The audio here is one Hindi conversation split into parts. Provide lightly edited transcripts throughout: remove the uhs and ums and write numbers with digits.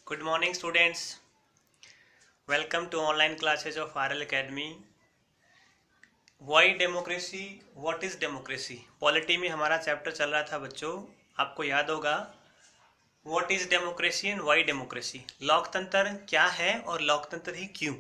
Good morning students. Welcome to online classes of RL Academy. Why democracy? What is democracy? Polity में हमारा चैप्टर चल रहा था बच्चों, आपको याद होगा What is democracy and why democracy? लोकतंत्र क्या है और लोकतंत्र ही क्यों?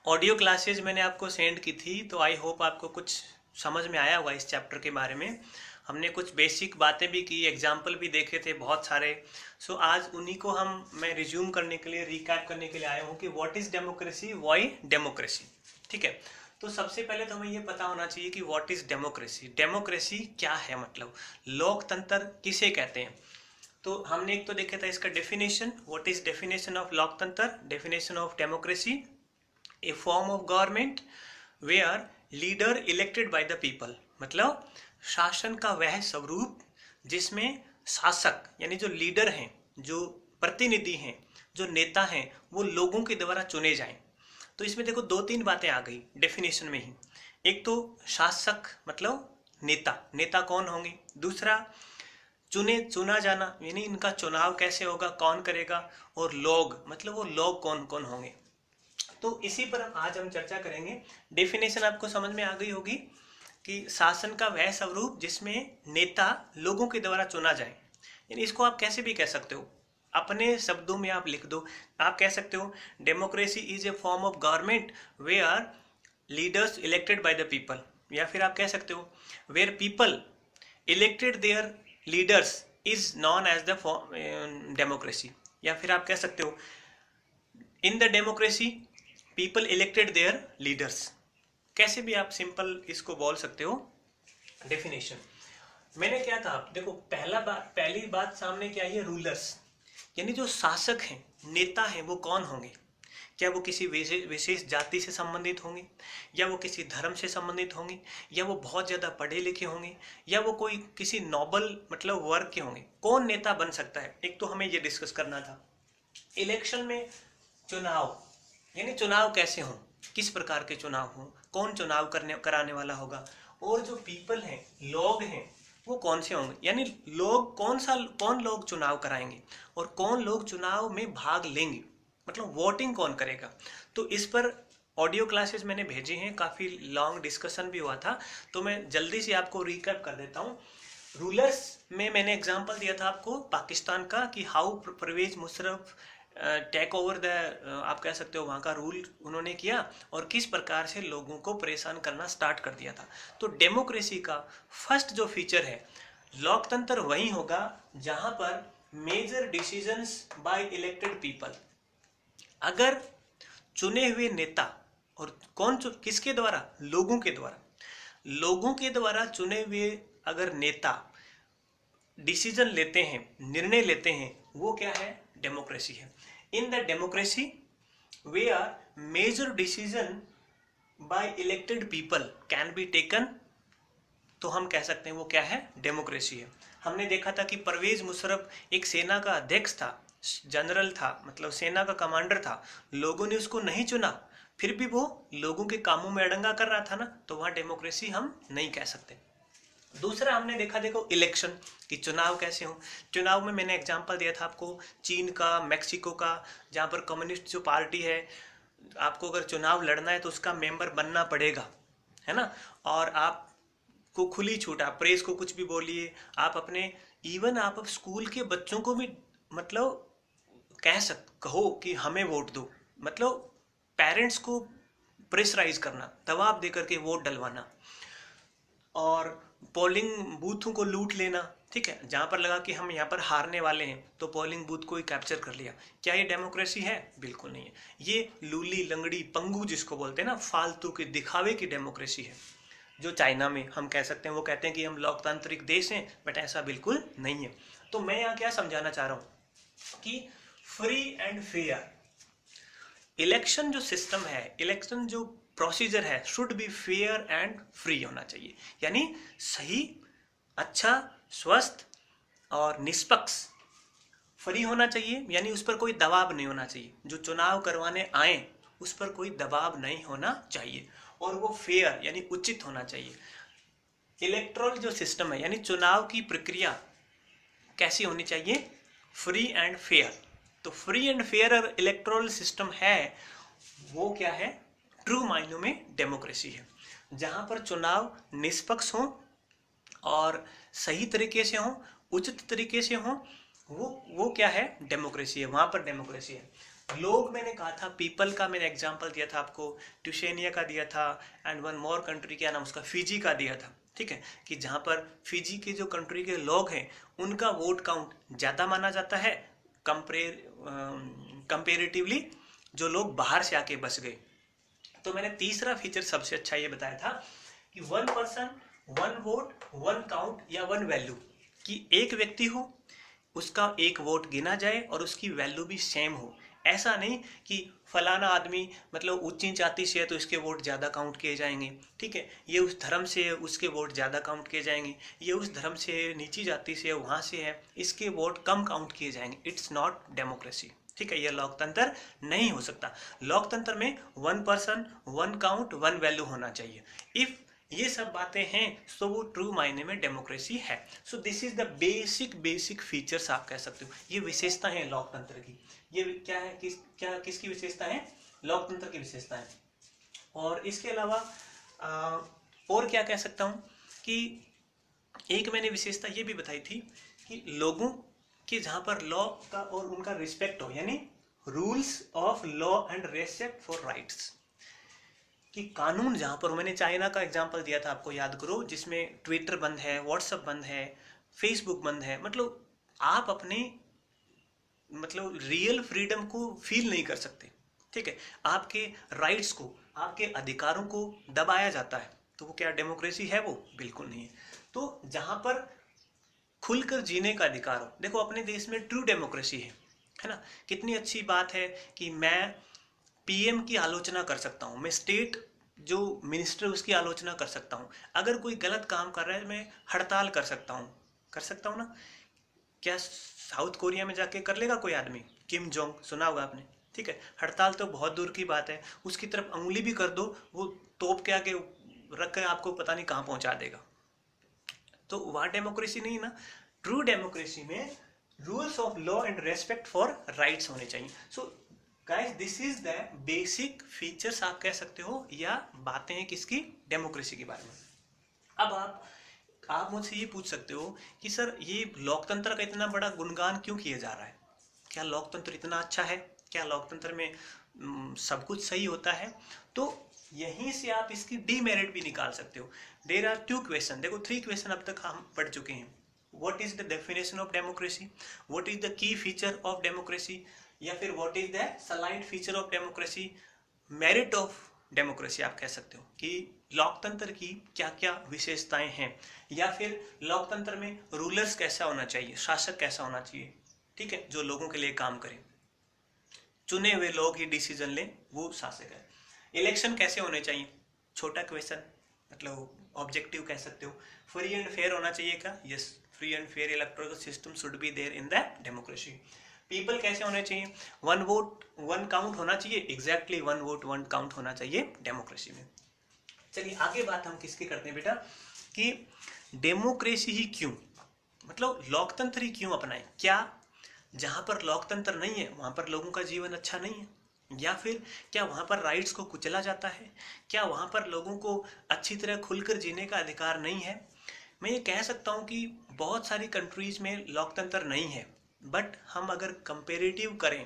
ऑडियो क्लासेज मैंने आपको सेंड की थी, तो आई होप आपको कुछ समझ में आया होगा इस चैप्टर के बारे में। हमने कुछ बेसिक बातें भी की, एग्जाम्पल भी देखे थे बहुत सारे। सो आज उन्हीं को मैं रिज्यूम करने के लिए, रिकैप करने के लिए आया हूँ कि what is democracy, why democracy. ठीक है, तो सबसे पहले तो हमें ये पता होना चाहिए कि व्हाट इज डेमोक्रेसी। डेमोक्रेसी क्या है, मतलब लोकतंत्र किसे कहते हैं। तो हमने एक तो देखा था इसका definition, what is definition of लोकतंत्र, definition of democracy, a form of government where leader elected by the people, मतलब शासन का वह स्वरूप जिसमें शासक यानी जो लीडर हैं, जो प्रतिनिधि हैं, जो नेता हैं, वो लोगों के द्वारा चुने जाएं। तो इसमें देखो दो तीन बातें आ गई डेफिनेशन में ही। एक तो शासक मतलब नेता, नेता कौन होंगे। दूसरा चुना जाना यानी इनका चुनाव कैसे होगा, कौन करेगा। और लोग मतलब वो लोग कौन कौन होंगे। तो इसी पर आज हम चर्चा करेंगे। डेफिनेशन आपको समझ में आ गई होगी कि शासन का वह स्वरूप जिसमें नेता लोगों के द्वारा चुना जाए। यानी इसको आप कैसे भी कह सकते हो, अपने शब्दों में आप लिख दो। आप कह सकते हो democracy is a form of government where leaders elected by the people, या फिर आप कह सकते हो where people elected their leaders is known as the democracy, या फिर आप कह सकते हो in the democracy people elected their leaders. कैसे भी आप सिंपल इसको बोल सकते हो डेफिनेशन। मैंने क्या कहा, देखो पहली बात सामने क्या है, रूलर्स यानी जो शासक हैं, नेता हैं, वो कौन होंगे। क्या वो किसी विशेष जाति से संबंधित होंगे, या वो किसी धर्म से संबंधित होंगे, या वो बहुत ज़्यादा पढ़े लिखे होंगे, या वो कोई किसी नोबल मतलब वर्ग के होंगे। कौन नेता बन सकता है, एक तो हमें ये डिस्कस करना था। इलेक्शन में चुनाव यानी चुनाव कैसे हों, किस प्रकार के चुनाव हों, कौन चुनाव कराने वाला होगा, और जो पीपल हैं, लोग हैं, वो कौन से होंगे। यानी लोग कौन लोग चुनाव कराएंगे और कौन लोग चुनाव में भाग लेंगे, मतलब वोटिंग कौन करेगा। तो इस पर ऑडियो क्लासेस मैंने भेजी हैं, काफ़ी लॉन्ग डिस्कशन भी हुआ था, तो मैं जल्दी से आपको रिकैप कर देता हूँ। रूलर्स में मैंने एग्जांपल दिया था आपको पाकिस्तान का कि how Pervez Musharraf take over the, आप कह सकते हो वहाँ का रूल उन्होंने किया और किस प्रकार से लोगों को परेशान करना स्टार्ट कर दिया था। तो डेमोक्रेसी का फर्स्ट जो फीचर है, लोकतंत्र वही होगा जहाँ पर major decisions by elected people. अगर चुने हुए नेता और किसके द्वारा, लोगों के द्वारा चुने हुए अगर नेता डिसीजन लेते हैं, निर्णय लेते हैं, वो क्या है, डेमोक्रेसी है। In the democracy where major decision by elected people can be taken, तो हम कह सकते हैं वो क्या है, डेमोक्रेसी है। हमने देखा था कि परवेज मुशर्रफ एक सेना का अध्यक्ष था, जनरल था, मतलब सेना का कमांडर था। लोगों ने उसको नहीं चुना, फिर भी वो लोगों के कामों में अड़ंगा कर रहा था ना, तो वहाँ डेमोक्रेसी हम नहीं कह सकते। दूसरा हमने देखा, देखो इलेक्शन कि चुनाव कैसे हो। चुनाव में मैंने एग्जांपल दिया था आपको चीन का, मैक्सिको का, जहाँ पर कम्युनिस्ट जो पार्टी है, आपको अगर चुनाव लड़ना है तो उसका मेंबर बनना पड़ेगा, है ना। और आपको खुली छूट, आप प्रेस को कुछ भी बोलिए, आप अपने इवन आप स्कूल के बच्चों को भी मतलब कहो कि हमें वोट दो, मतलब पेरेंट्स को प्रेशराइज करना, दबाव देकर के वोट डलवाना, और पोलिंग बूथों को लूट लेना। ठीक है, जहां पर लगा कि हम यहाँ पर हारने वाले हैं तो पोलिंग बूथ को ही कैप्चर कर लिया। क्या ये डेमोक्रेसी है? बिल्कुल नहीं है। ये लूली लंगड़ी पंगू जिसको बोलते हैं ना, फालतू के दिखावे की डेमोक्रेसी है, जो चाइना में हम कह सकते हैं। वो कहते हैं कि हम लोकतांत्रिक देश हैं, बट ऐसा बिल्कुल नहीं है। तो मैं यहाँ क्या समझाना चाह रहा हूँ कि फ्री एंड फेयर इलेक्शन जो सिस्टम है, इलेक्शन जो प्रोसीजर है, should be fair and free होना चाहिए। यानी सही, अच्छा, स्वस्थ और निष्पक्ष, फ्री होना चाहिए, यानी उस पर कोई दबाव नहीं होना चाहिए। जो चुनाव करवाने आए उस पर कोई दबाव नहीं होना चाहिए, और वो फेयर यानी उचित होना चाहिए। इलेक्टोरल जो सिस्टम है यानी चुनाव की प्रक्रिया कैसी होनी चाहिए, फ्री एंड फेयर। तो free and fair electoral system है वो क्या है, ट्रू मायनों में डेमोक्रेसी है, जहां पर चुनाव निष्पक्ष हो और सही तरीके से हो, उचित तरीके से हो, वो क्या है, डेमोक्रेसी है, वहां पर डेमोक्रेसी है। लोग, मैंने कहा था पीपल का, मैंने एग्जांपल दिया था आपको, ट्यूशेनिया का दिया था, एंड वन मोर कंट्री, क्या नाम उसका, फिजी का दिया था, ठीक है, कि जहां पर फिजी के जो कंट्री के लोग हैं उनका वोट काउंट ज्यादा माना जाता है कंपेरेटिवली जो लोग बाहर से आके बस गए। तो मैंने तीसरा फीचर सबसे अच्छा ये बताया था कि 1 पर्सन 1 वोट 1 काउंट या 1 वैल्यू, कि एक व्यक्ति हो, उसका एक वोट गिना जाए और उसकी वैल्यू भी सेम हो। ऐसा नहीं कि फलाना आदमी मतलब उच्च जाति से है तो इसके वोट ज़्यादा काउंट किए जाएंगे, ठीक है, ये उस धर्म से है उसके वोट ज़्यादा काउंट किए जाएंगे, ये उस धर्म से है, नीची जाति से है, वहाँ से है, इसके वोट कम काउंट किए जाएंगे। इट्स नॉट डेमोक्रेसी, ठीक है, यह लोकतंत्र नहीं हो सकता। लोकतंत्र में 1 पर्सन 1 काउंट 1 वैल्यू होना चाहिए। इफ ये सब बातें हैं तो वो ट्रू मायने में डेमोक्रेसी है। So this is the basic features आप कह सकते हो, ये विशेषता है लोकतंत्र की। ये क्या है, किसकी विशेषता है, लोकतंत्र की विशेषता है। और इसके अलावा और क्या कह सकता हूँ कि एक मैंने विशेषता ये भी बताई थी कि लोगों के जहाँ पर लॉ का और उनका रिस्पेक्ट हो, यानी rules of law and respect for rights, कि कानून जहां पर, मैंने चाइना का एग्जांपल दिया था आपको याद करो, जिसमें ट्विटर बंद है, व्हाट्सएप बंद है, फेसबुक बंद है, मतलब आप अपने मतलब रियल फ्रीडम को फील नहीं कर सकते, ठीक है, आपके राइट्स को, आपके अधिकारों को दबाया जाता है, तो वो क्या डेमोक्रेसी है, वो बिल्कुल नहीं है। तो जहां पर खुलकर जीने का अधिकार हो, देखो अपने देश में ट्रू डेमोक्रेसी है ना, कितनी अच्छी बात है कि मैं पीएम की आलोचना कर सकता हूँ, मैं स्टेट जो मिनिस्टर उसकी आलोचना कर सकता हूँ, अगर कोई गलत काम कर रहा है मैं हड़ताल कर सकता हूँ ना। क्या साउथ कोरिया में जाके कर लेगा कोई आदमी, किम जोंग, सुना होगा आपने, ठीक है, हड़ताल तो बहुत दूर की बात है, उसकी तरफ उंगली भी कर दो वो तोप के आगे रख कर आपको पता नहीं कहाँ पहुंचा देगा। तो वहाँ डेमोक्रेसी नहीं ना। ट्रू डेमोक्रेसी में rules of law and respect for rights होने चाहिए। So guys, this is the basic features आप कह सकते हो, या बातें हैं किसकी, डेमोक्रेसी के बारे में। अब आप मुझसे ये पूछ सकते हो कि सर ये लोकतंत्र का इतना बड़ा गुणगान क्यों किया जा रहा है, क्या लोकतंत्र इतना अच्छा है, क्या लोकतंत्र में सब कुछ सही होता है। तो यहीं से आप इसकी डीमेरिट भी निकाल सकते हो। देयर आर 2 क्वेश्चन, देखो 3 क्वेश्चन अब तक हम पढ़ चुके हैं। What is the definition of democracy, what is the key feature of democracy, या फिर what is the slide feature of democracy, merit of democracy आप कह सकते हो, कि लोकतंत्र की क्या क्या विशेषताएं हैं, या फिर लोकतंत्र में रूलर्स कैसा होना चाहिए, शासक कैसा होना चाहिए, ठीक है, जो लोगों के लिए काम करे, चुने हुए लोग ही डिसीजन लें, वो शासक है। इलेक्शन कैसे होने चाहिए, छोटा क्वेश्चन, मतलब ऑब्जेक्टिव कह सकते हो। फ्री एंड फेयर होना चाहिए क्या, yes, free and fair electoral system should be there in the democracy. People कैसे होने चाहिए, 1 वोट 1 काउंट होना चाहिए, एग्जैक्टली 1 वोट 1 काउंट होना चाहिए डेमोक्रेसी में। चलिए आगे बात हम किसकी करते हैं बेटा, कि डेमोक्रेसी ही क्यों, मतलब लोकतंत्र ही क्यों अपनाएं, क्या जहां पर लोकतंत्र नहीं है वहां पर लोगों का जीवन अच्छा नहीं है, या फिर क्या वहां पर राइट्स को कुचला जाता है, क्या वहां पर लोगों को अच्छी तरह खुलकर जीने का अधिकार नहीं है। मैं ये कह सकता हूँ कि बहुत सारी कंट्रीज में लोकतंत्र नहीं है, बट हम अगर कंपेरेटिव करें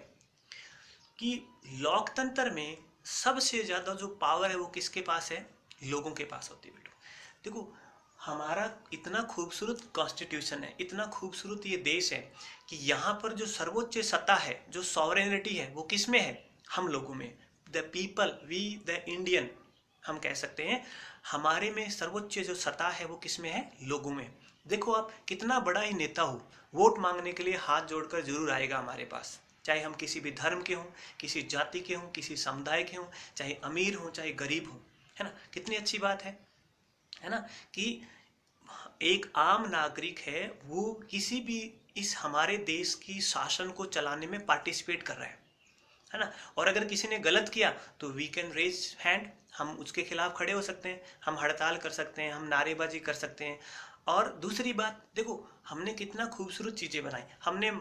कि लोकतंत्र में सबसे ज़्यादा जो पावर है वो किसके पास है, लोगों के पास होती है बेटो। देखो हमारा इतना खूबसूरत कॉन्स्टिट्यूशन है, इतना खूबसूरत ये देश है कि यहाँ पर जो सर्वोच्च सत्ता है, जो सॉवरेनिटी है, वो किस में है, हम लोगों में। The people, we the Indian, हम कह सकते हैं हमारे में सर्वोच्च जो सत्ता है वो किस में है, लोगों में। देखो आप कितना बड़ा ही नेता हो, वोट मांगने के लिए हाथ जोड़कर जरूर आएगा हमारे पास, चाहे हम किसी भी धर्म के हों, किसी जाति के हों, किसी समुदाय के हों, चाहे अमीर हों चाहे गरीब हों, है ना, कितनी अच्छी बात है ना, कि एक आम नागरिक है वो किसी भी इस हमारे देश की शासन को चलाने में पार्टिसिपेट कर रहा है ना। और अगर किसी ने गलत किया तो वी कैन रेज हैंड, हम उसके खिलाफ खड़े हो सकते हैं, हम हड़ताल कर सकते हैं, हम नारेबाजी कर सकते हैं। और दूसरी बात देखो हमने कितना खूबसूरत चीज़ें बनाई, हमने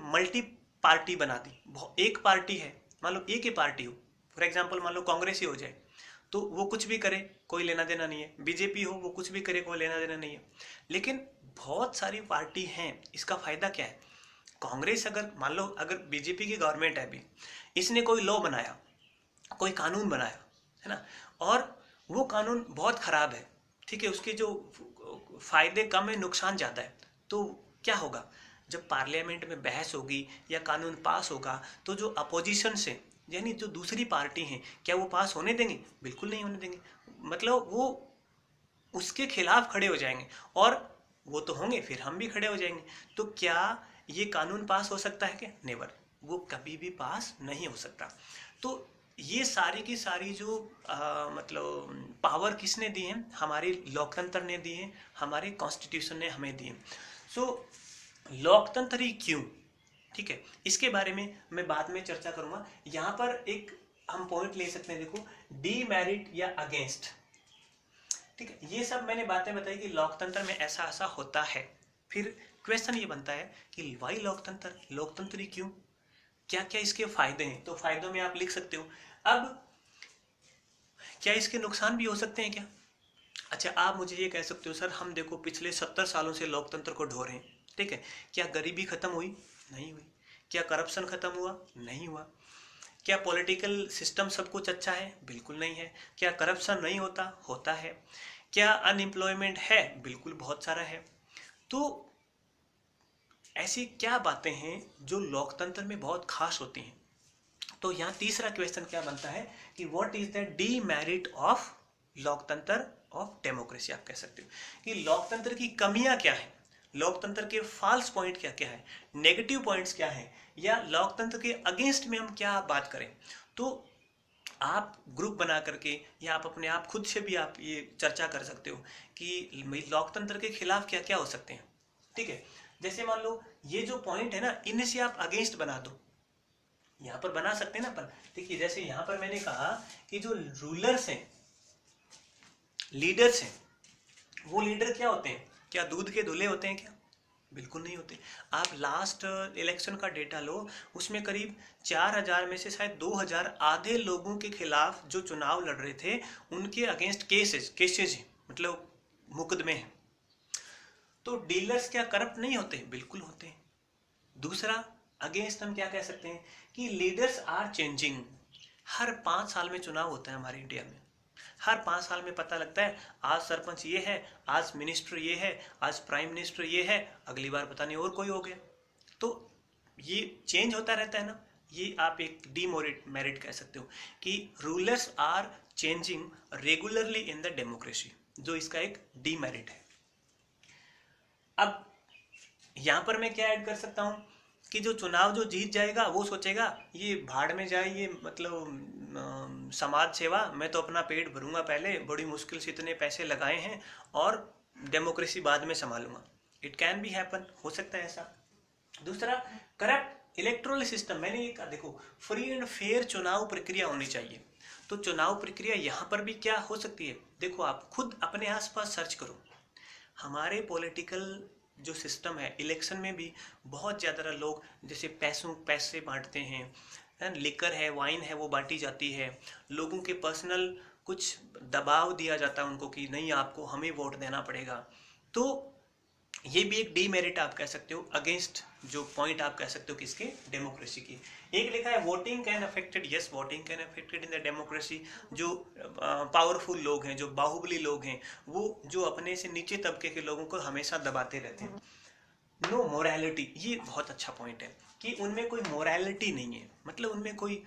पार्टी बना दी, एक पार्टी है, मान लो एक ही पार्टी हो, फॉर एग्जाम्पल मान लो कांग्रेस ही हो जाए, तो वो कुछ भी करे कोई लेना देना नहीं है, बीजेपी हो वो कुछ भी करे कोई लेना देना नहीं है। लेकिन बहुत सारी पार्टी हैं, इसका फायदा क्या है, कांग्रेस अगर मान लो अगर बीजेपी की गवर्नमेंट है अभी, इसने कोई लॉ बनाया, कोई कानून बनाया, है ना, और वो कानून बहुत खराब है, ठीक है, उसके जो फायदे कम है नुकसान ज़्यादा है, तो क्या होगा, जब पार्लियामेंट में बहस होगी या कानून पास होगा तो जो अपोजिशन से यानी जो दूसरी पार्टी हैं, क्या वो पास होने देंगे, बिल्कुल नहीं होने देंगे, मतलब वो उसके खिलाफ खड़े हो जाएंगे, और वो तो होंगे फिर हम भी खड़े हो जाएंगे। तो क्या ये कानून पास हो सकता है क्या, नेवर, वो कभी भी पास नहीं हो सकता। तो ये सारी की सारी जो मतलब पावर किसने दी है, हमारे लोकतंत्र ने दी है, हमारे कॉन्स्टिट्यूशन ने हमें दी है। सो लोकतंत्र ही क्यों, ठीक है, इसके बारे में मैं बाद में चर्चा करूंगा। यहाँ पर एक हम पॉइंट ले सकते हैं, देखो डीमेरिट या अगेंस्ट, ठीक है, ये सब मैंने बातें बताई कि लोकतंत्र में ऐसा ऐसा होता है। फिर क्वेश्चन ये बनता है कि वाई लोकतंत्र, लोकतंत्र ही क्यों, क्या क्या इसके फायदे हैं, तो फायदों में आप लिख सकते हो। अब क्या इसके नुकसान भी हो सकते हैं क्या, अच्छा आप मुझे ये कह सकते हो सर हम देखो पिछले 70 सालों से लोकतंत्र को ढो रहे हैं, ठीक है, क्या गरीबी खत्म हुई, नहीं हुई, क्या करप्शन खत्म हुआ, नहीं हुआ, क्या पॉलिटिकल सिस्टम सब कुछ अच्छा है, बिल्कुल नहीं है, क्या करप्शन नहीं होता, होता है, क्या अनएम्प्लॉयमेंट है, बिल्कुल बहुत सारा है। तो ऐसी क्या बातें हैं जो लोकतंत्र में बहुत खास होती हैं। तो यहाँ तीसरा क्वेश्चन क्या बनता है कि what is the demerit of लोकतंत्र ऑफ डेमोक्रेसी, आप कह सकते हो कि लोकतंत्र की कमियां क्या है, लोकतंत्र के फॉल्स पॉइंट क्या क्या है, नेगेटिव पॉइंट्स क्या है, या लोकतंत्र के अगेंस्ट में हम क्या बात करें। तो आप ग्रुप बना करके या आप अपने आप खुद से भी आप ये चर्चा कर सकते हो कि लोकतंत्र के खिलाफ क्या क्या हो सकते हैं, ठीक है। जैसे मान लो ये जो पॉइंट है ना, इनमें से आप अगेंस्ट बना दो, यहाँ पर बना सकते हैं ना अपन, देखिए जैसे यहाँ पर मैंने कहा कि जो रूलर्स हैं, लीडर्स हैं, वो लीडर क्या होते हैं, क्या दूध के धुले होते हैं क्या, बिल्कुल नहीं होते। आप लास्ट इलेक्शन का डेटा लो, उसमें करीब 4000 में से शायद 2000 आधे लोगों के खिलाफ जो चुनाव लड़ रहे थे उनके अगेंस्ट केसेज हैं, मतलब मुकदमे हैं। तो डीलर्स क्या करप्ट नहीं होते, बिल्कुल होते हैं। दूसरा अगेंस्ट हम क्या कह सकते हैं कि लीडर्स आर चेंजिंग, हर 5 साल में चुनाव होता है हमारे इंडिया में, हर 5 साल में पता लगता है आज सरपंच ये है, आज मिनिस्टर ये है, आज प्राइम मिनिस्टर ये है, अगली बार पता नहीं और कोई हो गया। तो ये चेंज होता रहता है ना, ये आप एक डीमेरिट कह सकते हो कि rulers are changing regularly in the democracy, जो इसका एक डीमेरिट है। अब यहां पर मैं क्या ऐड कर सकता हूं कि जो चुनाव जो जीत जाएगा वो सोचेगा ये भाड़ में जाए, ये मतलब समाज सेवा, मैं तो अपना पेट भरूंगा पहले, बड़ी मुश्किल से इतने पैसे लगाए हैं और डेमोक्रेसी बाद में संभालूंगा। इट कैन बी हैपन, हो सकता है ऐसा। दूसरा करप्ट इलेक्टोरल सिस्टम, मैंने ये कहा देखो फ्री एंड फेयर चुनाव प्रक्रिया होनी चाहिए। तो चुनाव प्रक्रिया यहाँ पर भी क्या हो सकती है, देखो आप खुद अपने आसपास सर्च करो, हमारे पॉलिटिकल जो सिस्टम है, इलेक्शन में भी बहुत ज़्यादा लोग जैसे पैसे बांटते हैं, लिकर है, वाइन है, वो बांटी जाती है, लोगों के पर्सनल कुछ दबाव दिया जाता है उनको कि नहीं आपको हमें वोट देना पड़ेगा। तो ये भी एक डीमेरिट आप कह सकते हो, अगेंस्ट जो पॉइंट आप कह सकते हो किसके, डेमोक्रेसी की। एक लिखा है voting can affected, yes voting can affected in the democracy. जो पावरफुल लोग हैं, जो बाहुबली लोग हैं, वो जो अपने से नीचे तबके के लोगों को हमेशा दबाते रहते हैं। नो मोरालिटी, ये बहुत अच्छा पॉइंट है कि उनमें कोई मोरालिटी नहीं है, मतलब उनमें कोई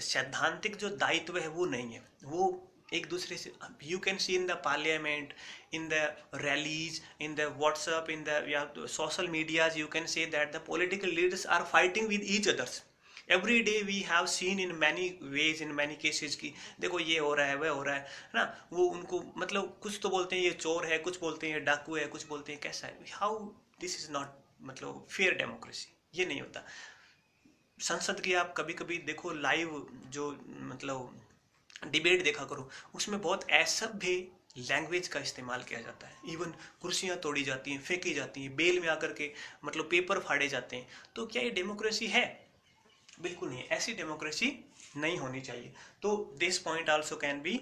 सैद्धांतिक जो दायित्व है वो नहीं है, वो एक दूसरे से, you can see in the parliament, in the rallies, in the WhatsApp, in the social medias, you can say that the political leaders are fighting with each others. Every day we have seen in many ways, in many cases कि देखो ये हो रहा है, वह हो रहा है ना, वो उनको मतलब कुछ तो बोलते हैं ये चोर है, कुछ बोलते हैं ये डाकू है, कुछ बोलते हैं कैसा है, हाउ दिस इज नॉट मतलब फेयर डेमोक्रेसी, ये नहीं होता। संसद की आप कभी कभी देखो लाइव जो मतलब डिबेट देखा करो, उसमें बहुत असभ्य लैंग्वेज का इस्तेमाल किया जाता है, इवन कुर्सियां तोड़ी जाती हैं, फेंकी जाती हैं, बेल में आकर के मतलब पेपर फाड़े जाते हैं। तो क्या ये डेमोक्रेसी है? बिल्कुल नहीं, ऐसी डेमोक्रेसी नहीं होनी चाहिए। तो this point also can be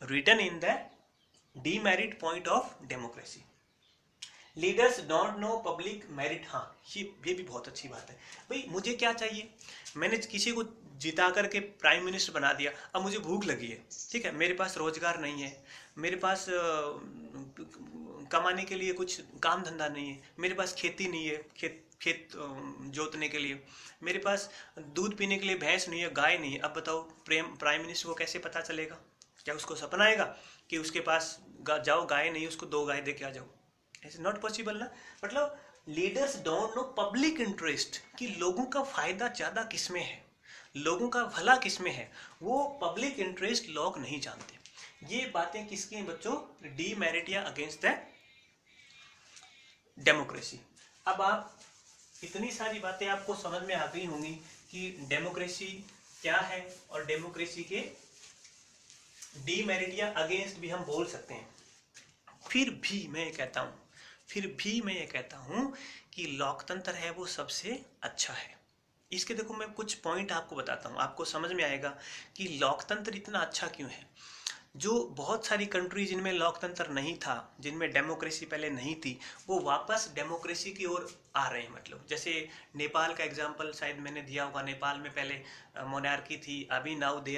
written in the demerit point of democracy. Leaders don't know public merit. हाँ, ये भी बहुत अच्छी बात है। भाई मुझे क्या चाहिए, मैंने किसी को जिता करके प्राइम मिनिस्टर बना दिया, अब मुझे भूख लगी है, ठीक है, मेरे पास रोजगार नहीं है, मेरे पास कमाने के लिए कुछ काम धंधा नहीं है, मेरे पास खेती नहीं है, खेत जोतने के लिए, मेरे पास दूध पीने के लिए भैंस नहीं है, गाय नहीं है। अब बताओ प्राइम मिनिस्टर को कैसे पता चलेगा? क्या उसको सपना आएगा कि उसके पास जाओ, गाय नहीं, उसको 2 गाय दे के आ जाओ? इट्स नॉट पॉसिबल ना। मतलब leaders don't know public interest, कि लोगों का फायदा ज्यादा किसमें है, लोगों का भला किसमें है, वो पब्लिक इंटरेस्ट लोग नहीं जानते। ये बातें किसकी हैं बच्चों? डीमेरिट या अगेंस्ट द डेमोक्रेसी। अब आप इतनी सारी बातें आपको समझ में आ गई होंगी कि डेमोक्रेसी क्या है, और डेमोक्रेसी के डीमेरिट या अगेंस्ट भी हम बोल सकते हैं। फिर भी मैं ये कहता हूं कि लोकतंत्र है वो सबसे अच्छा है। इसके देखो मैं कुछ पॉइंट आपको बताता हूं, आपको समझ में आएगा कि लोकतंत्र इतना अच्छा क्यों है। जो बहुत सारी कंट्री जिनमें लोकतंत्र नहीं था, जिनमें डेमोक्रेसी पहले नहीं थी, वो वापस डेमोक्रेसी की ओर आ रहे हैं। मतलब जैसे नेपाल का एग्जांपल शायद मैंने दिया होगा, नेपाल में पहले मोनार्की थी, अभी now they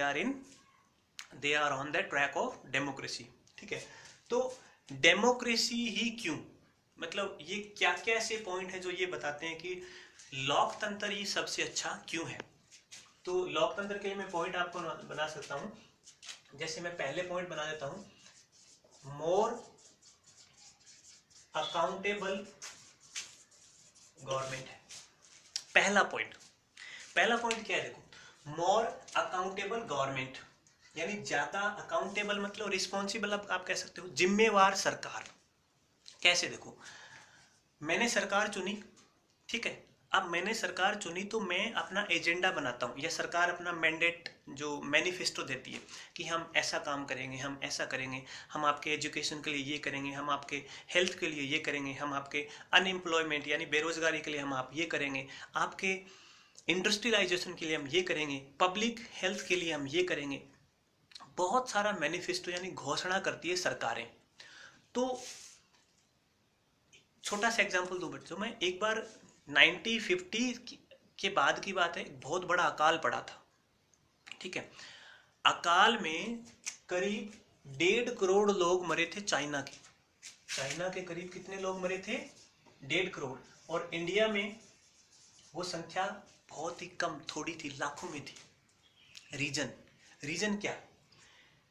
are on the track of democracy, ठीक है। तो डेमोक्रेसी ही क्यों, मतलब ये क्या क्या ऐसे पॉइंट है जो ये बताते हैं कि लोकतंत्र ही सबसे अच्छा क्यों है। तो लोकतंत्र के लिए मैं पॉइंट आपको बना सकता हूं। जैसे मैं पहले पॉइंट बना देता हूं, मोर अकाउंटेबल गवर्नमेंट है पहला पॉइंट। पहला पॉइंट क्या है, देखो, मोर अकाउंटेबल गवर्नमेंट, यानी ज्यादा अकाउंटेबल मतलब रिस्पॉन्सिबल, आप कह सकते हो जिम्मेवार सरकार। कैसे? देखो, मैंने सरकार चुनी, ठीक है, अब मैंने सरकार चुनी तो मैं अपना एजेंडा बनाता हूँ, या सरकार अपना मैंडेट जो मैनिफेस्टो देती है कि हम ऐसा काम करेंगे, हम ऐसा करेंगे, हम आपके एजुकेशन के लिए ये करेंगे, हम आपके हेल्थ के लिए ये करेंगे, हम आपके अनएम्प्लॉयमेंट यानी बेरोजगारी के लिए हम आप ये करेंगे, आपके इंडस्ट्रियलाइजेशन के लिए हम ये करेंगे, पब्लिक हेल्थ के लिए हम ये करेंगे। बहुत सारा मैनिफेस्टो यानी घोषणा करती है सरकारें। तो छोटा सा एग्जांपल दूं बच्चों, मैं एक बार 1950 के बाद की बात है, बहुत बड़ा अकाल पड़ा था, ठीक है। अकाल में करीब 1.5 करोड़ लोग मरे थे चाइना के करीब कितने लोग मरे थे? 1.5 करोड़। और इंडिया में वो संख्या बहुत ही कम, थोड़ी थी, लाखों में थी। रीजन क्या?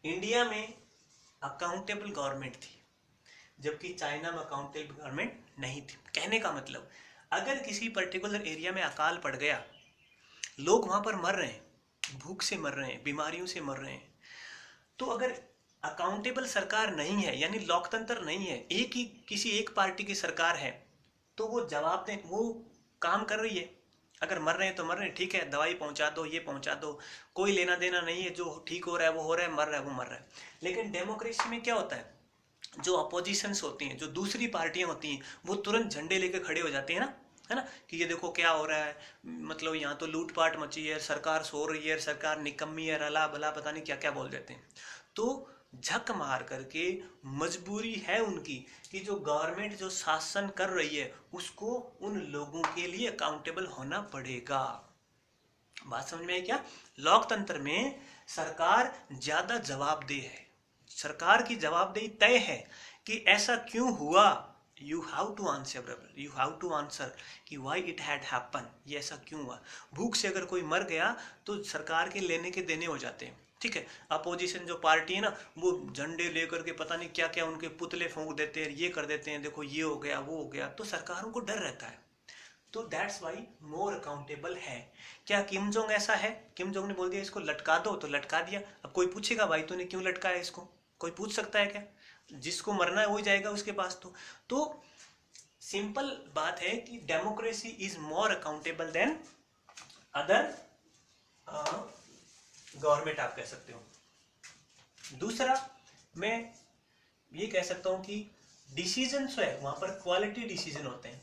इंडिया में अकाउंटेबल गवर्नमेंट थी, जबकि चाइना में अकाउंटेबल गवर्नमेंट नहीं थी। कहने का मतलब, अगर किसी पर्टिकुलर एरिया में अकाल पड़ गया, लोग वहां पर मर रहे हैं, भूख से मर रहे हैं, बीमारियों से मर रहे हैं, तो अगर अकाउंटेबल सरकार नहीं है, यानी लोकतंत्र नहीं है, एक ही किसी एक पार्टी की सरकार है, तो वो जवाब दें, वो काम कर रही है। अगर मर रहे हैं तो मर रहे हैं, ठीक है, दवाई पहुंचा दो, ये पहुंचा दो, कोई लेना देना नहीं है, जो ठीक हो रहा है वो हो रहा है, मर रहा है वो मर रहा है। लेकिन डेमोक्रेसी में क्या होता है, जो अपोजिशंस होती हैं, जो दूसरी पार्टियां होती हैं, वो तुरंत झंडे लेकर खड़े हो जाते हैं ना, है ना, कि ये देखो क्या हो रहा है, मतलब यहाँ तो लूटपाट मची है, सरकार सो रही है, सरकार निकम्मी है, रला भला पता नहीं क्या क्या बोल देते हैं। तो झक मार करके मजबूरी है उनकी कि जो गवर्नमेंट जो शासन कर रही है उसको उन लोगों के लिए अकाउंटेबल होना पड़ेगा। बात समझ में आई क्या? लोकतंत्र में सरकार ज्यादा जवाबदेह है, सरकार की जवाबदेही तय है कि ऐसा क्यों हुआ, यू हैव टू आंसर कि व्हाई इट हैड हैपन, ये ऐसा क्यों हुआ। भूख से अगर कोई मर गया तो सरकार के लेने के देने हो जाते हैं, ठीक है। अपोजिशन जो पार्टी है ना, वो झंडे लेकर के पता नहीं क्या क्या उनके पुतले फूंक देते हैं, ये कर देते हैं, देखो ये हो गया वो हो गया, तो सरकारों को डर रहता है। तो दैट्स वाई मोर अकाउंटेबल है। क्या किम जोंग ऐसा है, किम जोंग ने बोल दिया इसको लटका दो तो लटका दिया? अब कोई पूछेगा भाई तूने क्यों लटकाया इसको, कोई पूछ सकता है क्या? जिसको मरना है वही जाएगा उसके पास। तो सिंपल बात है कि democracy is more accountable than other government, आप कह सकते हो। दूसरा, मैं ये कह सकता हूं कि डिसीजन जो है वहां पर क्वालिटी डिसीजन होते हैं।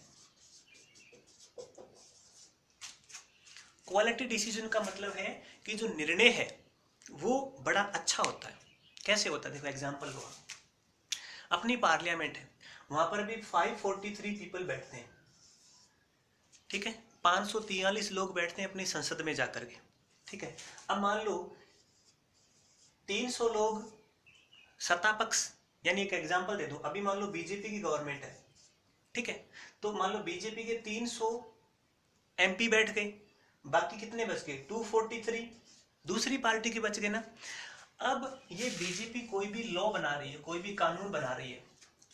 क्वालिटी डिसीजन का मतलब है कि जो निर्णय है वो बड़ा अच्छा होता है। कैसे होता है, देखो एग्जांपल लो, अपनी पार्लियामेंट है, वहां पर भी 543 पीपल बैठते हैं, ठीक है, 543 लोग बैठते हैं अपनी संसद में जाकर के, ठीक है। अब मान लो 300 लोग सत्ता पक्ष, यानी एक एग्जांपल दे दो, अभी मान लो बीजेपी की गवर्नमेंट है, ठीक है, तो मान लो बीजेपी के 300 एमपी बैठ गए, बाकी कितने बच गए, 243 दूसरी पार्टी के बच गए ना। अब ये बीजेपी कोई भी लॉ बना रही है, कोई भी कानून बना रही है,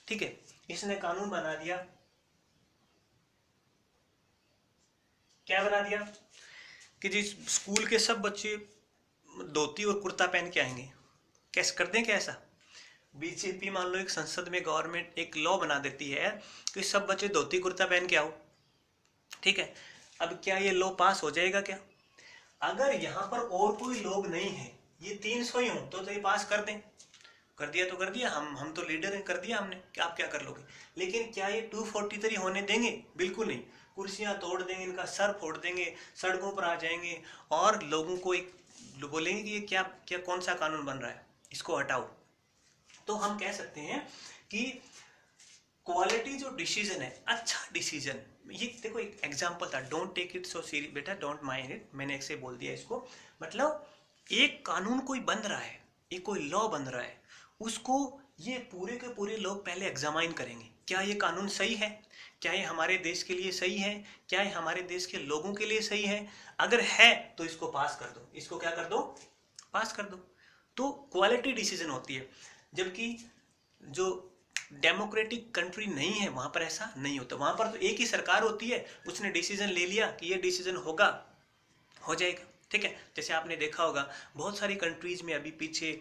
ठीक है, इसने कानून बना दिया, क्या बना दिया कि जी स्कूल के सब बच्चे धोती और कुर्ता पहन के आएंगे। कैसे करते हैं, क्या ऐसा बीजेपी मान लो एक संसद में गवर्नमेंट एक लॉ बना देती है कि सब बच्चे धोती कुर्ता पहन के आओ, ठीक है। अब क्या ये लॉ पास हो जाएगा क्या? अगर यहाँ पर और कोई लोग नहीं है, ये 300 ही हो तो ये पास कर दें, कर दिया तो कर दिया, हम तो लीडर हैं, कर दिया हमने, क्या आप क्या कर लोगे। लेकिन क्या ये 243 होने देंगे? बिल्कुल नहीं, कुर्सियां तोड़ देंगे, इनका सर फोड़ देंगे, सड़कों पर आ जाएंगे और लोगों को एक बोलेंगे कि ये क्या क्या कौन सा कानून बन रहा है, इसको हटाओ। तो हम कह सकते हैं कि क्वालिटी जो डिसीजन है, अच्छा डिसीजन, ये देखो एक एग्जांपल था, don't take it so serious बेटा, डोंट माइंड इट, मैंने एक से बोल दिया इसको। मतलब एक कानून कोई बन रहा है, एक कोई लॉ बन रहा है, उसको ये पूरे के पूरे लोग पहले एग्जामाइन करेंगे, क्या ये कानून सही है, क्या ये हमारे देश के लिए सही है, क्या ये हमारे देश के लोगों के लिए सही है। अगर है तो इसको पास कर दो, इसको क्या कर दो, पास कर दो। तो क्वालिटी डिसीजन होती है। जबकि जो डेमोक्रेटिक कंट्री नहीं है वहां पर ऐसा नहीं होता, वहां पर तो एक ही सरकार होती है, उसने डिसीजन ले लिया कि ये डिसीजन होगा, हो जाएगा, ठीक है। जैसे आपने देखा होगा बहुत सारी कंट्रीज में अभी पीछे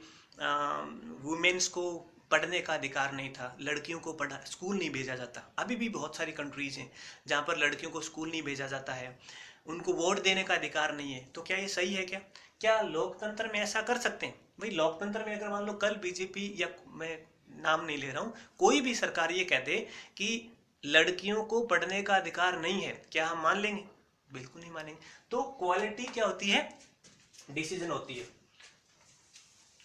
वुमेन्स को पढ़ने का अधिकार नहीं था, लड़कियों को पढ़ा स्कूल नहीं भेजा जाता, अभी भी बहुत सारी कंट्रीज हैं जहाँ पर लड़कियों को स्कूल नहीं भेजा जाता है, उनको वोट देने का अधिकार नहीं है। तो क्या ये सही है? क्या क्या लोकतंत्र में ऐसा कर सकते हैं? भाई लोकतंत्र में अगर मान लो कल बीजेपी या मैं नाम नहीं ले रहा हूँ, कोई भी सरकार ये कह दे कि लड़कियों को पढ़ने का अधिकार नहीं है, क्या हम मान लेंगे? बिल्कुल नहीं मानेंगे। तो क्वालिटी क्या होती है, डिसीजन होती है।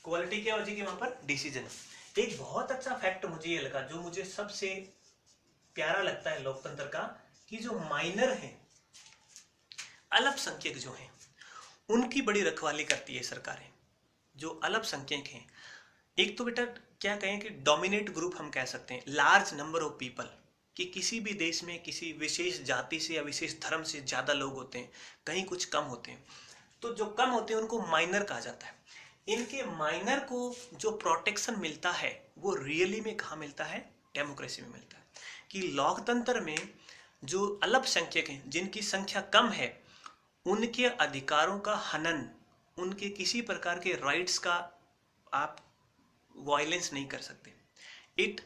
क्वालिटी क्या होती है वहां पर, डिसीजन। एक बहुत अच्छा फैक्ट मुझे ये लगा, जो मुझे सबसे प्यारा लगता है लोकतंत्र का, कि जो माइनर है, अल्पसंख्यक जो हैं, उनकी बड़ी रखवाली करती है सरकारें। जो अल्पसंख्यक हैं, एक तो बेटा क्या कहें कि डोमिनेट ग्रुप हम कह सकते हैं, लार्ज नंबर ऑफ पीपल, कि किसी भी देश में किसी विशेष जाति से या विशेष धर्म से ज्यादा लोग होते हैं, कहीं कुछ कम होते हैं, तो जो कम होते हैं उनको माइनर कहा जाता है। इनके माइनर को जो प्रोटेक्शन मिलता है वो रियली में कहाँ मिलता है, डेमोक्रेसी में मिलता है। कि लोकतंत्र में जो अल्पसंख्यक हैं, जिनकी संख्या कम है, उनके अधिकारों का हनन, उनके किसी प्रकार के राइट्स का आप वायलेंस नहीं कर सकते। इट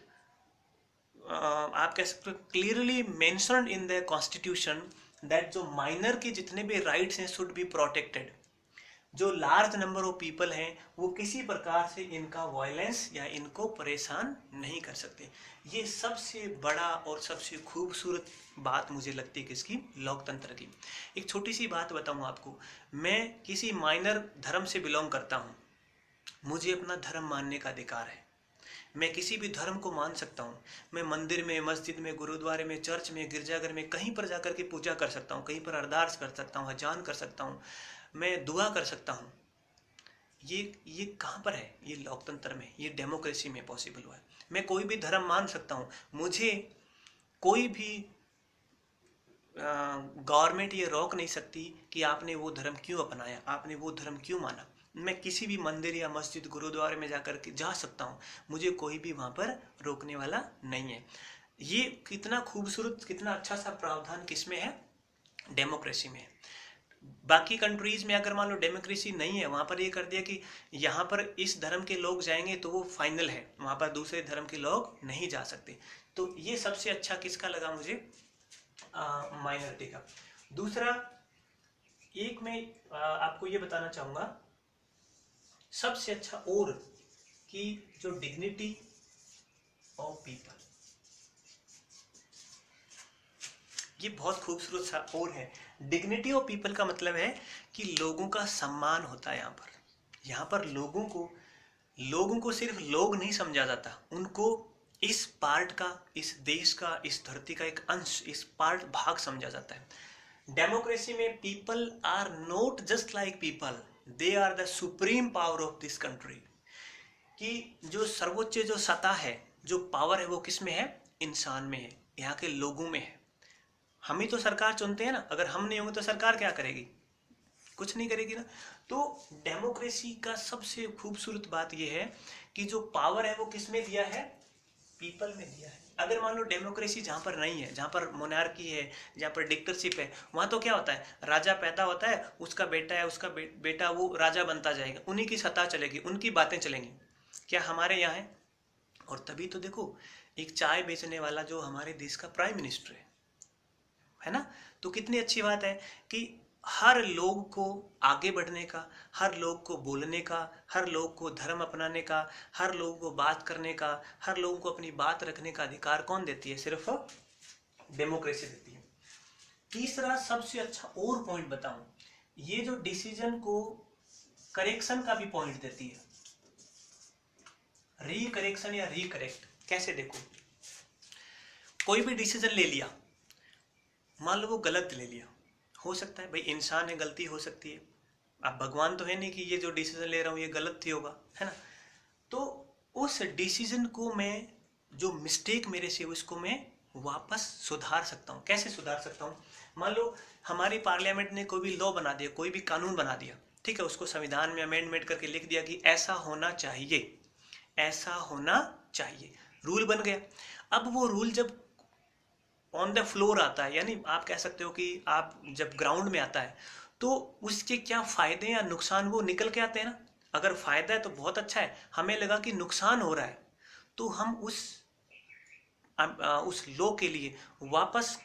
आप कह सकते हो clearly mentioned in the constitution that जो माइनर के जितने भी राइट्स हैं शुड बी प्रोटेक्टेड। जो लार्ज नंबर ऑफ पीपल हैं वो किसी प्रकार से इनका वायलेंस या इनको परेशान नहीं कर सकते। ये सबसे बड़ा और सबसे खूबसूरत बात मुझे लगती है किसकी, लोकतंत्र की। एक छोटी सी बात बताऊं आपको, मैं किसी माइनर धर्म से बिलोंग करता हूं, मुझे अपना धर्म मानने का अधिकार है, मैं किसी भी धर्म को मान सकता हूँ। मैं मंदिर में, मस्जिद में, गुरुद्वारे में, चर्च में, गिरजाघर में, कहीं पर जाकर के पूजा कर सकता हूँ, कहीं पर अरदास कर सकता हूँ, अजान कर सकता हूँ, मैं दुआ कर सकता हूँ। ये कहाँ पर है? ये लोकतंत्र में, ये डेमोक्रेसी में पॉसिबल हुआ है। मैं कोई भी धर्म मान सकता हूँ, मुझे कोई भी गवर्नमेंट ये रोक नहीं सकती कि आपने वो धर्म क्यों अपनाया, आपने वो धर्म क्यों माना। मैं किसी भी मंदिर या मस्जिद, गुरुद्वारे में जाकर के जा सकता हूँ, मुझे कोई भी वहाँ पर रोकने वाला नहीं है। ये कितना खूबसूरत, कितना अच्छा सा प्रावधान किसमें है, डेमोक्रेसी में है। बाकी कंट्रीज में अगर मान लो डेमोक्रेसी नहीं है, वहाँ पर ये कर दिया कि यहाँ पर इस धर्म के लोग जाएंगे तो वो फाइनल है, वहाँ पर दूसरे धर्म के लोग नहीं जा सकते। तो ये सबसे अच्छा किसका लगा मुझे, माइनॉरिटी का। दूसरा, एक मैं आपको ये बताना चाहूंगा सबसे अच्छा, और कि जो डिग्निटी ऑफ पीपल। ये बहुत खूबसूरत सा और है। डिग्निटी ऑफ पीपल का मतलब है कि लोगों का सम्मान होता है। यहाँ पर लोगों को सिर्फ लोग नहीं समझा जाता, उनको इस पार्ट का, इस देश का, इस धरती का एक अंश, इस पार्ट भाग समझा जाता है। डेमोक्रेसी में people are not just like people, they are the supreme power of this country. कि जो सर्वोच्च जो सत्ता है, जो पावर है, वो किस में है? इंसान में है, यहाँ के लोगों में है। हम ही तो सरकार चुनते हैं ना, अगर हम नहीं होंगे तो सरकार क्या करेगी? कुछ नहीं करेगी ना। तो डेमोक्रेसी का सबसे खूबसूरत बात यह है कि जो पावर है वो किस में दिया है? पीपल में दिया है। अगर मान लो डेमोक्रेसी जहाँ पर नहीं है, जहाँ पर मोनार्की है, जहाँ पर डिक्टेटरशिप है, वहाँ तो क्या होता है? राजा पैदा होता है, उसका बेटा है, उसका बेटा वो राजा बनता जाएगा, उन्हीं की सत्ता चलेगी, उनकी बातें चलेंगी। क्या हमारे यहाँ है? और तभी तो देखो, एक चाय बेचने वाला जो हमारे देश का प्राइम मिनिस्टर है ना, तो कितनी अच्छी बात है कि हर लोग को आगे बढ़ने का, हर लोग को बोलने का, हर लोग को धर्म अपनाने का, हर लोग को बात करने का, हर लोगों को अपनी बात रखने का अधिकार कौन देती है? सिर्फ डेमोक्रेसी देती है। तीसरा सबसे अच्छा और पॉइंट बताऊं, ये जो डिसीजन को करेक्शन का भी पॉइंट देती है। रिकरेक्शन या रिकरेक्ट कैसे? देखो, कोई भी डिसीजन ले लिया, मान लो वो गलत ले लिया, हो सकता है भाई, इंसान है, गलती हो सकती है। अब भगवान तो है नहीं कि ये जो डिसीजन ले रहा हूँ ये गलत ही होगा, है ना। तो उस डिसीजन को मैं, जो मिस्टेक मेरे से, उसको मैं वापस सुधार सकता हूँ। कैसे सुधार सकता हूँ? मान लो हमारी पार्लियामेंट ने कोई भी लॉ बना दिया, कोई भी कानून बना दिया, ठीक है, उसको संविधान में अमेंडमेंट करके लिख दिया कि ऐसा होना चाहिए, ऐसा होना चाहिए, रूल बन गया। अब वो रूल जब ऑन द फ्लोर आता है, यानी आप कह सकते हो कि आप जब ग्राउंड में आता है, तो उसके क्या फायदे या नुकसान वो निकल के आते हैं ना। अगर फायदा है तो बहुत अच्छा है, हमें लगा कि नुकसान हो रहा है, तो हम उस लॉ के लिए वापस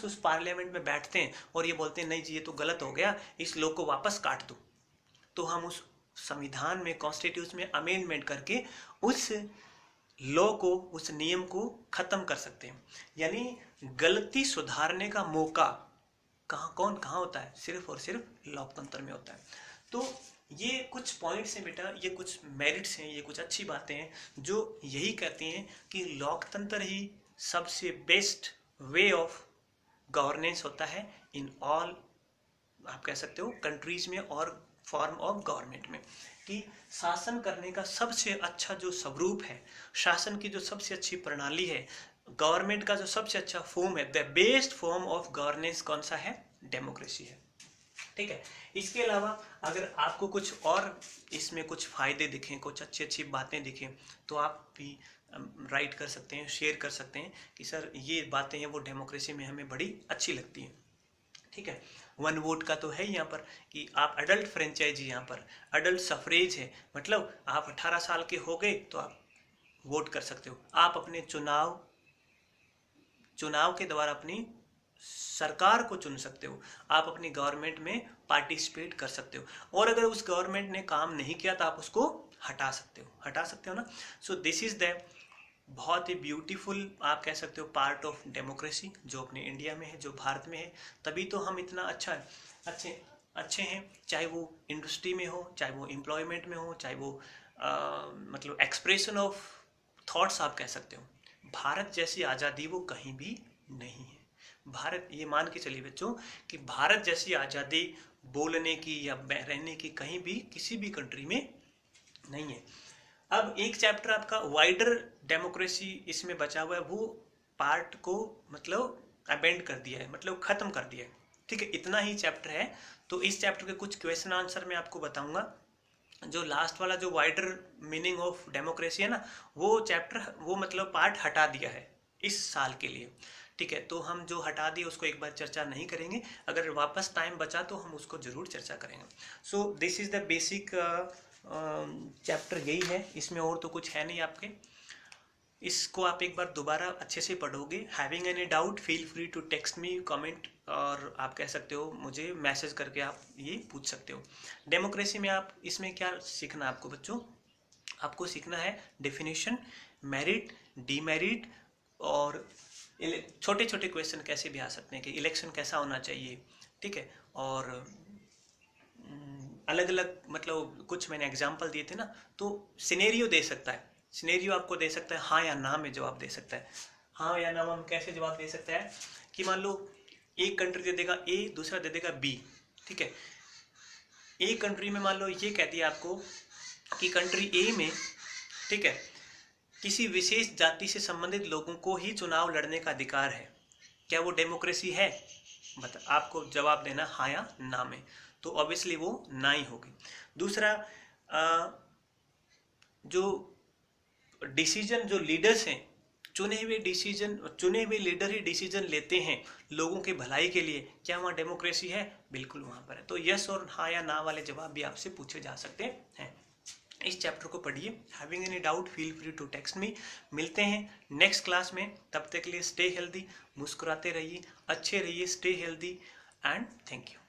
उस पार्लियामेंट में बैठते हैं और ये बोलते हैं नहीं जी ये तो गलत हो गया, इस लॉ को वापस काट दो। तो हम उस संविधान में, कॉन्स्टिट्यूशन में अमेंडमेंट करके उस लॉ को, उस नियम को खत्म कर सकते हैं। यानी गलती सुधारने का मौका कहाँ होता है? सिर्फ और सिर्फ लोकतंत्र में होता है। तो ये कुछ पॉइंट्स हैं बेटा, ये कुछ मेरिट्स हैं, ये कुछ अच्छी बातें हैं जो यही कहती हैं कि लोकतंत्र ही सबसे बेस्ट वे ऑफ गवर्नेंस होता है इन ऑल, आप कह सकते हो, कंट्रीज में और फॉर्म ऑफ गवर्नमेंट में। कि शासन करने का सबसे अच्छा जो स्वरूप है, शासन की जो सबसे अच्छी प्रणाली है, गवर्नमेंट का जो सबसे अच्छा फॉर्म है, the best form of governance कौन सा है? डेमोक्रेसी है। ठीक है। इसके अलावा अगर आपको कुछ और इसमें कुछ फायदे दिखें, कुछ अच्छी अच्छी बातें दिखें, तो आप भी राइट कर सकते हैं, शेयर कर सकते हैं कि सर ये बातें हैं वो डेमोक्रेसी में हमें बड़ी अच्छी लगती हैं। ठीक है। 1 वोट का तो है यहाँ पर कि आप अडल्ट फ्रेंचाइजी, यहाँ पर अडल्ट सफरेज है, मतलब आप 18 साल के हो गए तो आप वोट कर सकते हो। आप अपने चुनाव के द्वारा अपनी सरकार को चुन सकते हो, आप अपनी गवर्नमेंट में पार्टिसिपेट कर सकते हो, और अगर उस गवर्नमेंट ने काम नहीं किया तो आप उसको हटा सकते हो ना। सो दिस इज द बहुत ही ब्यूटीफुल, आप कह सकते हो, पार्ट ऑफ डेमोक्रेसी जो अपने इंडिया में है, जो भारत में है। तभी तो हम इतना अच्छे हैं, चाहे वो इंडस्ट्री में हो, चाहे वो एम्प्लॉयमेंट में हो, चाहे वो मतलब एक्सप्रेशन ऑफ थॉट्स आप कह सकते हो। भारत जैसी आज़ादी वो कहीं भी नहीं है। भारत, ये मान के चलिए बच्चों कि भारत जैसी आज़ादी बोलने की या रहने की कहीं भी किसी भी कंट्री में नहीं है। अब एक चैप्टर आपका वाइडर डेमोक्रेसी इसमें बचा हुआ है, वो पार्ट को मतलब अबेंड कर दिया है, मतलब खत्म कर दिया है। ठीक है, इतना ही चैप्टर है। तो इस चैप्टर के कुछ क्वेश्चन आंसर मैं आपको बताऊंगा। जो लास्ट वाला जो वाइडर मीनिंग ऑफ डेमोक्रेसी है ना, वो चैप्टर, वो मतलब पार्ट हटा दिया है इस साल के लिए। ठीक है, तो हम जो हटा दिए उसको एक बार चर्चा नहीं करेंगे, अगर वापस टाइम बचा तो हम उसको जरूर चर्चा करेंगे। So this is the basic chapter, यही है, इसमें और तो कुछ है नहीं आपके। इसको आप एक बार दोबारा अच्छे से पढ़ोगे। Having any doubt feel free to text me, comment, और आप कह सकते हो मुझे मैसेज करके आप ये पूछ सकते हो। डेमोक्रेसी में आप इसमें क्या सीखना है आपको बच्चों? आपको सीखना है डेफिनेशन, मेरिट, डीमेरिट, और छोटे छोटे क्वेश्चन कैसे भी आ सकते हैं कि इलेक्शन कैसा होना चाहिए, ठीक है। और अलग अलग मतलब कुछ मैंने एग्जाम्पल दिए थे ना, तो सिनेरियो दे सकता है, सिनेरियो आपको दे सकता है, हाँ या ना में जवाब दे सकता है। हाँ या ना में हम कैसे जवाब दे सकता है कि मान लो एक कंट्री दे देगा ए, दूसरा दे देगा बी, ठीक है। एक कंट्री में मान लो ये कह दिया आपको कि कंट्री ए में, ठीक है, किसी विशेष जाति से संबंधित लोगों को ही चुनाव लड़ने का अधिकार है, क्या वो डेमोक्रेसी है? बता, आपको जवाब देना हाँ या ना में, तो ऑब्वियसली वो ना ही होगी। दूसरा, जो डिसीजन, जो लीडर्स हैं, चुने हुए लीडर ही डिसीजन लेते हैं लोगों की भलाई के लिए, क्या वहाँ डेमोक्रेसी है? बिल्कुल वहाँ पर है। तो यस और हाँ या ना वाले जवाब भी आपसे पूछे जा सकते हैं। इस चैप्टर को पढ़िए। Having any doubt feel free to text me. मिलते हैं नेक्स्ट क्लास में, तब तक के लिए स्टे हेल्दी, मुस्कुराते रहिए, अच्छे रहिए, stay healthy and thank you.